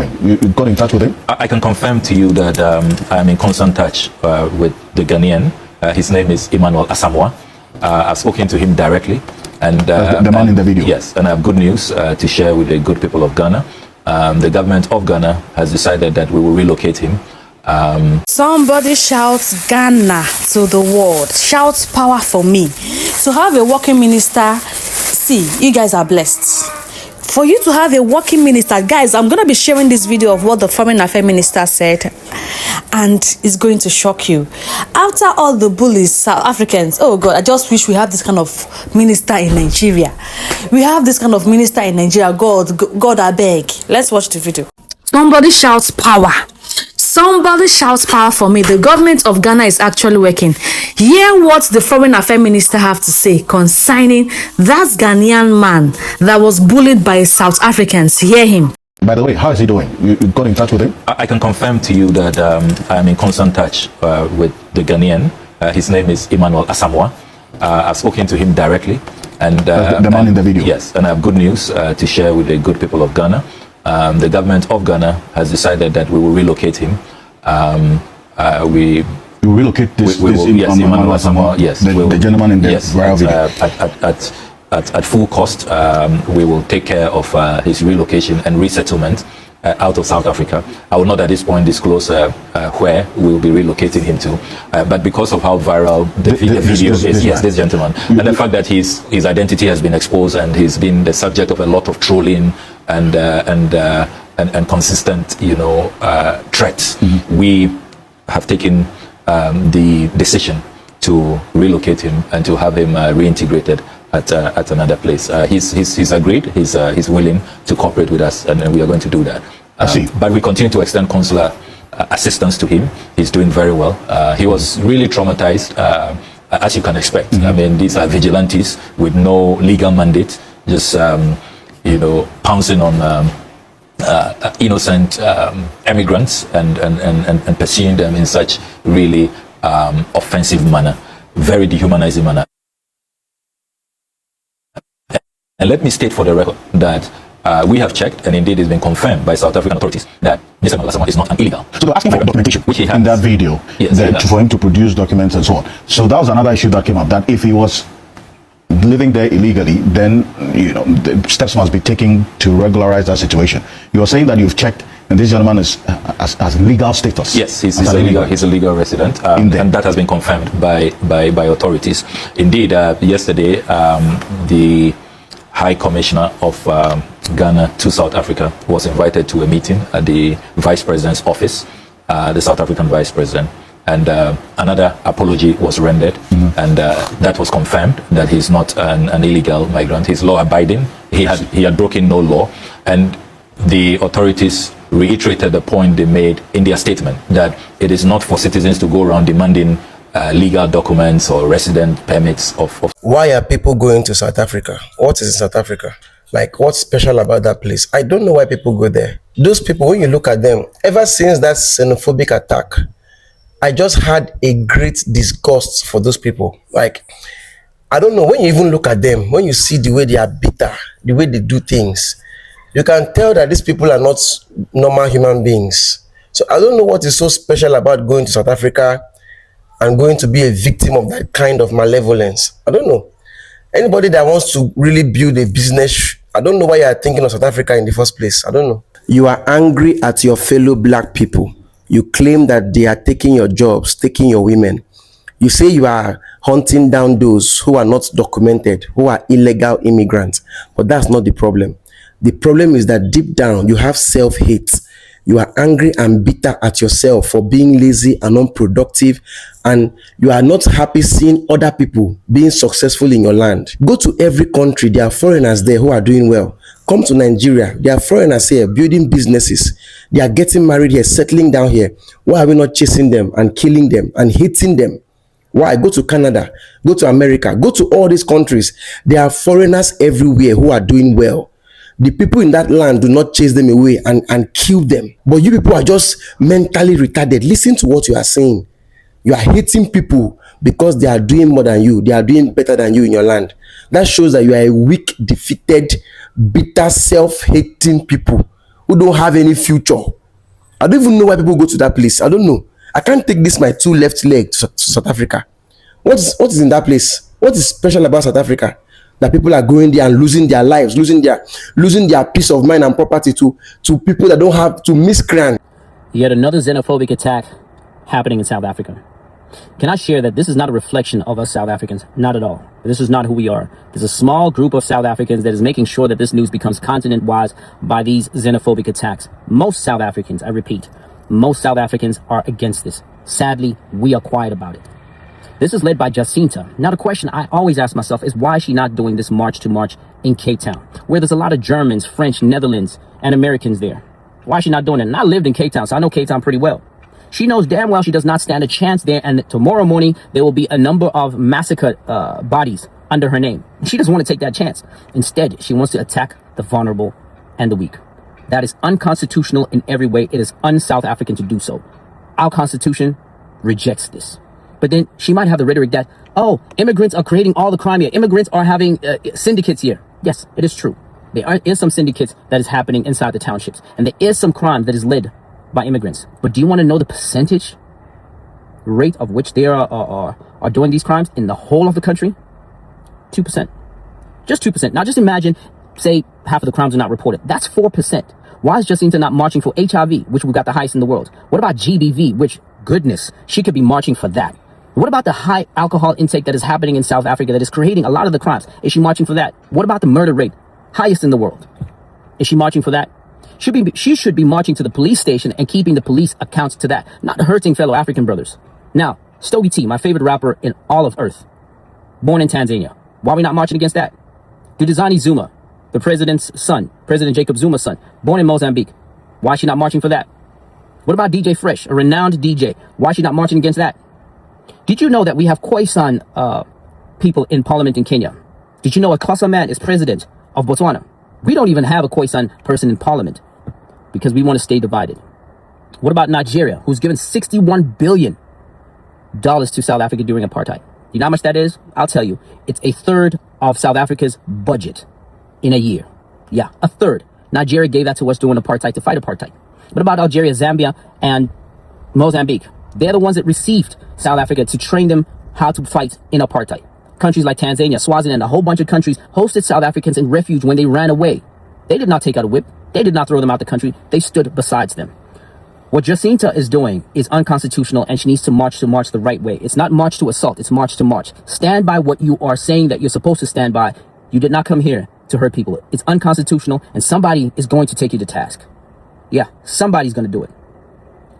doing? You got in touch with him? I can confirm to you that I'm in constant touch with the Ghanaian. His name is Emmanuel Asamoah. I've spoken to him directly. And the man in the video? Yes, and I have good news to share with the good people of Ghana. The government of Ghana has decided that we will relocate him. Somebody shouts Ghana to the world. Shouts power for me. To have a working minister, see, you guys are blessed. For you to have a working minister, guys, I'm going to be sharing this video of what the Foreign Affairs Minister said, and it's going to shock you. After all the bullies, South Africans, oh God, I just wish we have this kind of minister in Nigeria. We have this kind of minister in Nigeria. God, I beg. Let's watch the video. Somebody shouts power. Somebody shouts power for me. The government of Ghana is actually working. Hear what the Foreign Affairs Minister have to say concerning that Ghanaian man that was bullied by South Africans. Hear him. By the way, how is he doing? You got in touch with him? I can confirm to you that I'm in constant touch with the Ghanaian. His name is Emmanuel Asamoah. I've spoken to him directly. And the man in the video? Yes, and I have good news to share with the good people of Ghana. The government of Ghana has decided that we will relocate him. We relocate this Emmanuel Asamoah, yes, the gentleman in the viral video. At full cost, we will take care of his relocation and resettlement out of South Africa. I will not at this point disclose where we will be relocating him to, but because of how viral the video is, this gentleman, and the fact that his identity has been exposed and he's been the subject of a lot of trolling and consistent, threats, we have taken the decision to relocate him and to have him reintegrated at another place. He's agreed. He's willing to cooperate with us, and we are going to do that. But we continue to extend consular assistance to him. He's doing very well. He was really traumatized, as you can expect. I mean, these are vigilantes with no legal mandate, just pouncing on innocent immigrants and pursuing them in such really offensive manner, very dehumanizing manner. And let me state for the record that we have checked, and indeed it's been confirmed by South African authorities, that Mr. Asamoah is not an illegal. So they're asking for documentation, which he has in that video, yes, for him to produce documents and so on. So that was another issue that came up, that if he was living there illegally, then the steps must be taken to regularize that situation. You are saying that you've checked, and this gentleman has legal status. Yes, he's a legal resident, and that has been confirmed by authorities. Indeed, yesterday, the High Commissioner of Ghana to South Africa was invited to a meeting at the Vice President's office, the South African Vice President, and another apology was rendered, and that was confirmed that he's not an illegal migrant. He's law-abiding. He had broken no law, and the authorities reiterated the point they made in their statement, that it is not for citizens to go around demanding legal documents or resident permits of. Why are people going to South Africa? What is in South Africa? Like, what's special about that place? I don't know why people go there. Those people, when you look at them, ever since that xenophobic attack, I just had a great disgust for those people. Like, I don't know, when you even look at them, when you see the way they are bitter, the way they do things, you can tell that these people are not normal human beings. So I don't know what is so special about going to South Africa and going to be a victim of that kind of malevolence. I don't know. Anybody that wants to really build a business, I don't know why you are thinking of South Africa in the first place. I don't know. You are angry at your fellow black people. You claim that they are taking your jobs, taking your women. You say you are hunting down those who are not documented, who are illegal immigrants. But that's not the problem. The problem is that deep down, you have self-hate. You are angry and bitter at yourself for being lazy and unproductive, and you are not happy seeing other people being successful in your land. Go to every country, there are foreigners there who are doing well. Come to Nigeria, there are foreigners here building businesses. They are getting married here, settling down here. Why are we not chasing them and killing them and hating them? Why? Go to Canada, go to America, go to all these countries. There are foreigners everywhere who are doing well. The people in that land do not chase them away and kill them. But you people are just mentally retarded. Listen to what you are saying. You are hating people because they are doing more than you. They are doing better than you in your land. That shows that you are a weak, defeated, bitter, self-hating people who don't have any future. I don't even know why people go to that place. I don't know. I can't take this my two left leg to South Africa. What is in that place? What is special about South Africa that people are going there and losing their lives, losing their peace of mind and property to people that don't have, to miscreants? Yet another xenophobic attack happening in South Africa. Can I share that this is not a reflection of us South Africans? Not at all. This is not who we are. There's a small group of South Africans that is making sure that this news becomes continent-wide by these xenophobic attacks. Most South Africans, I repeat, most South Africans are against this. Sadly, we are quiet about it. This is led by Jacinta. Now, the question I always ask myself is, why is she not doing this march to march in Cape Town, where there's a lot of Germans, French, Netherlands, and Americans there? Why is she not doing it? And I lived in Cape Town, so I know Cape Town pretty well. She knows damn well she does not stand a chance there, and tomorrow morning there will be a number of massacred bodies under her name. She doesn't want to take that chance. Instead, she wants to attack the vulnerable and the weak. That is unconstitutional in every way. It is un-South African to do so. Our constitution rejects this. But then she might have the rhetoric that, oh, immigrants are creating all the crime here. Immigrants are having syndicates here. Yes, it is true. There is some syndicates that is happening inside the townships, and there is some crime that is led by immigrants. But do you want to know the percentage rate of which they are doing these crimes in the whole of the country? 2%. Just 2%. Now just imagine, say half of the crimes are not reported. That's 4%. Why is Jacinta not marching for HIV, which we've got the highest in the world? What about GBV, which, goodness, she could be marching for that? What about the high alcohol intake that is happening in South Africa that is creating a lot of the crimes? Is she marching for that? What about the murder rate? Highest in the world. Is she marching for that? She should be marching to the police station and keeping the police accounts to that, not hurting fellow African brothers. Now, Stogie T, my favorite rapper in all of Earth, born in Tanzania. Why are we not marching against that? Dudizani Zuma, the president's son, President Jacob Zuma's son, born in Mozambique. Why is she not marching for that? What about DJ Fresh, a renowned DJ? Why is she not marching against that? Did you know that we have Khoisan people in parliament in Kenya? Did you know a Xhosa man is president of Botswana? We don't even have a Khoisan person in parliament because we want to stay divided. What about Nigeria, who's given $61 billion to South Africa during apartheid? You know how much that is? I'll tell you. It's a third of South Africa's budget in a year. Yeah, a third. Nigeria gave that to us during apartheid to fight apartheid. What about Algeria, Zambia, and Mozambique? They're the ones that received South Africa to train them how to fight in apartheid. Countries like Tanzania, Swaziland, a whole bunch of countries hosted South Africans in refuge when they ran away. They did not take out a whip. They did not throw them out the country. They stood besides them. What Jacinta is doing is unconstitutional, and she needs to march the right way. It's not march to assault. It's march to march. Stand by what you are saying that you're supposed to stand by. You did not come here to hurt people. It's unconstitutional, and somebody is going to take you to task. Yeah, somebody's going to do it.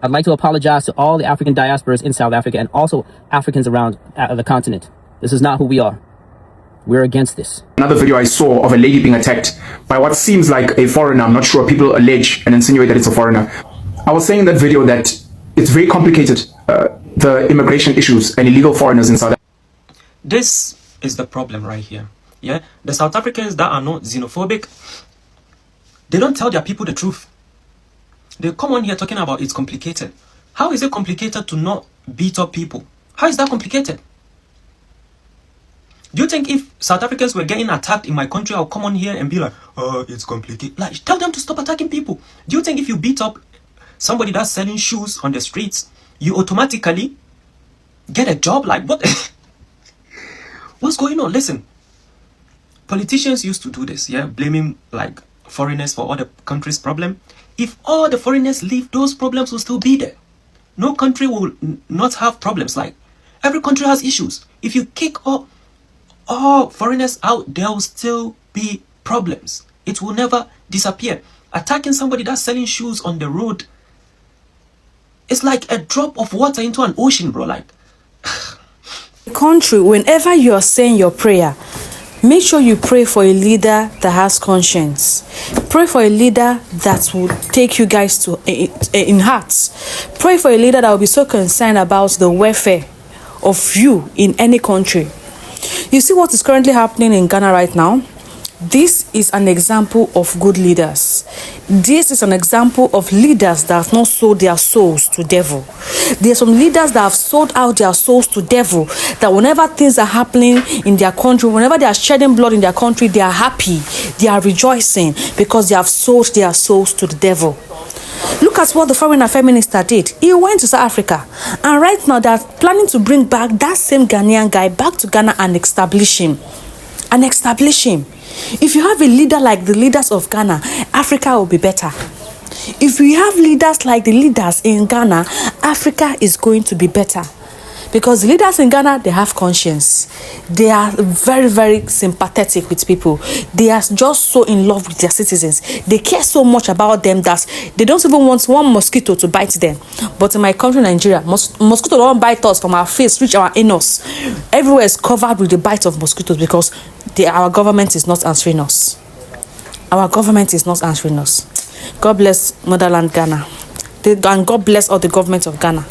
I'd like to apologize to all the African diasporas in South Africa and also Africans around the continent. This is not who we are. We're against this. Another video I saw of a lady being attacked by what seems like a foreigner. I'm not sure. People allege and insinuate that it's a foreigner. I was saying in that video that it's very complicated, the immigration issues and illegal foreigners in South Africa. This is the problem right here. Yeah, the South Africans that are not xenophobic, they don't tell their people the truth. They come on here talking about it's complicated. How is it complicated to not beat up people? How is that complicated? Do you think if South Africans were getting attacked in my country, I'll come on here and be like, oh, it's complicated? Like, tell them to stop attacking people. Do you think if you beat up somebody that's selling shoes on the streets, you automatically get a job? Like, what? What's going on? Listen, politicians used to do this, yeah, blaming like foreigners for all the country's problem. If all the foreigners leave, those problems will still be there. No country will not have problems. Like, every country has issues. If you kick all foreigners out, there will still be problems. It will never disappear. Attacking somebody that's selling shoes on the road, it's like a drop of water into an ocean, bro. Like, country, whenever you are saying your prayer, make sure you pray for a leader that has conscience. Pray for a leader that will take you guys to in hearts. Pray for a leader that will be so concerned about the welfare of you in any country. You see what is currently happening in Ghana right now? This is an example of good leaders. This is an example of leaders that have not sold their souls to devil. There are some leaders that have sold out their souls to devil, that whenever things are happening in their country, whenever they are shedding blood in their country, they are happy, they are rejoicing because they have sold their souls to the devil. Look at what the foreign affairs minister did. He went to South Africa, and right now they are planning to bring back that same Ghanaian guy back to Ghana and establish him. If you have a leader like the leaders of Ghana, Africa will be better. If we have leaders like the leaders in Ghana, Africa is going to be better. Because the leaders in Ghana, they have conscience. They are very, very sympathetic with people. They are just so in love with their citizens. They care so much about them that they don't even want one mosquito to bite them. But in my country, Nigeria, mosquito don't bite us from our face, reach our anus. Everywhere is covered with the bite of mosquitoes because our government is not answering us. Our government is not answering us. God bless motherland Ghana. And God bless all the government of Ghana.